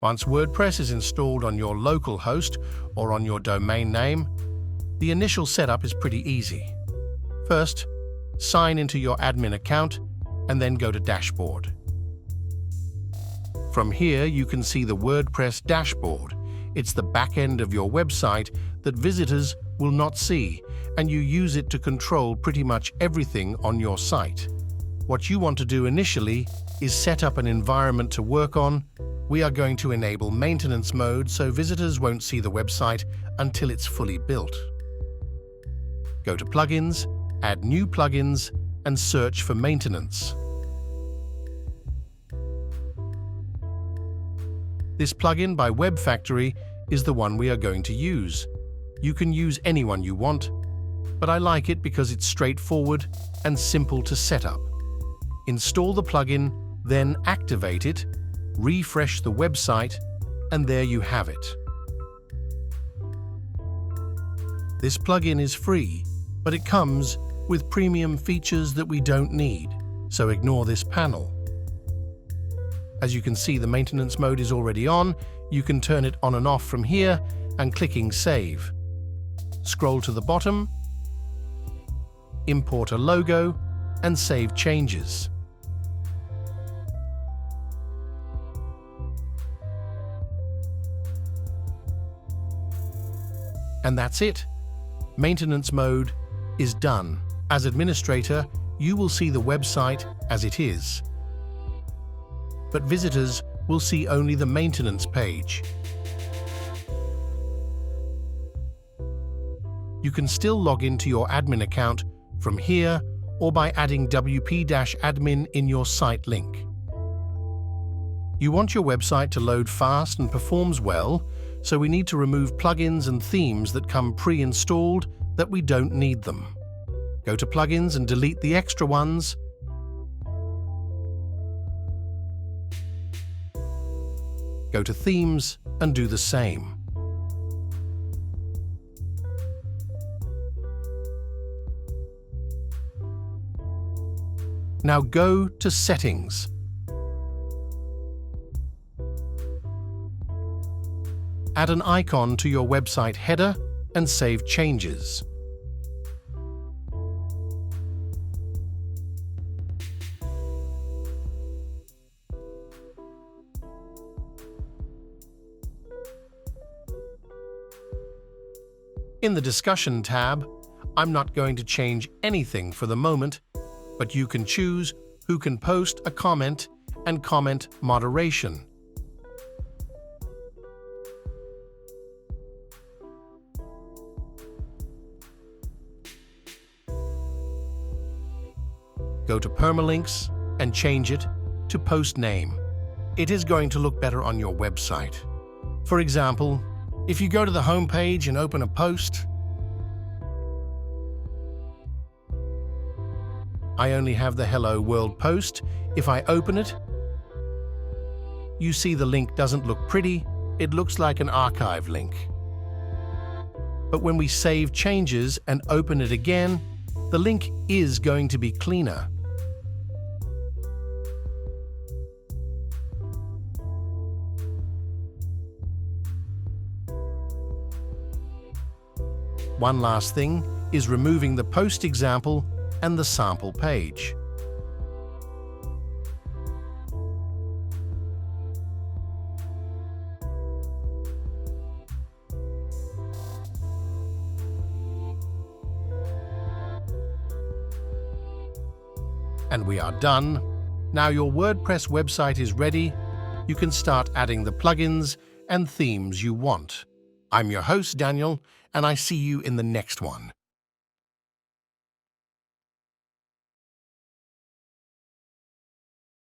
Once WordPress is installed on your local host or on your domain name, the initial setup is pretty easy. First, sign into your admin account and then go to Dashboard. From here, you can see the WordPress dashboard. It's the back end of your website that visitors will not see, and you use it to control pretty much everything on your site. What you want to do initially is set up an environment to work on. We are going to enable maintenance mode so visitors won't see the website until it's fully built. Go to Plugins, add new plugins, and search for maintenance. This plugin by Web Factory is the one we are going to use. You can use any one you want, but I like it because it's straightforward and simple to set up. Install the plugin, then activate it, refresh the website, and there you have it. This plugin is free, but it comes with premium features that we don't need, so ignore this panel. As you can see, the maintenance mode is already on. You can turn it on and off from here and clicking Save. Scroll to the bottom, import a logo, and save changes. And that's it. Maintenance mode is done. As administrator, you will see the website as it is, but visitors will see only the maintenance page. You can still log into your admin account from here or by adding wp-admin in your site link. You want your website to load fast and performs well, so we need to remove plugins and themes that come pre-installed that we don't need them. Go to Plugins and delete the extra ones. Go to Themes and do the same. Now go to Settings. Add an icon to your website header and save changes. In the Discussion tab, I'm not going to change anything for the moment, but you can choose who can post a comment and comment moderation. Go to Permalinks and change it to Post Name. It is going to look better on your website. For example, if you go to the home page and open a post, I only have the Hello World post. If I open it, you see the link doesn't look pretty, it looks like an archive link. But when we save changes and open it again, the link is going to be cleaner. One last thing is removing the post example and the sample page. And we are done. Now your WordPress website is ready. You can start adding the plugins and themes you want. I'm your host, Daniel, and I see you in the next one.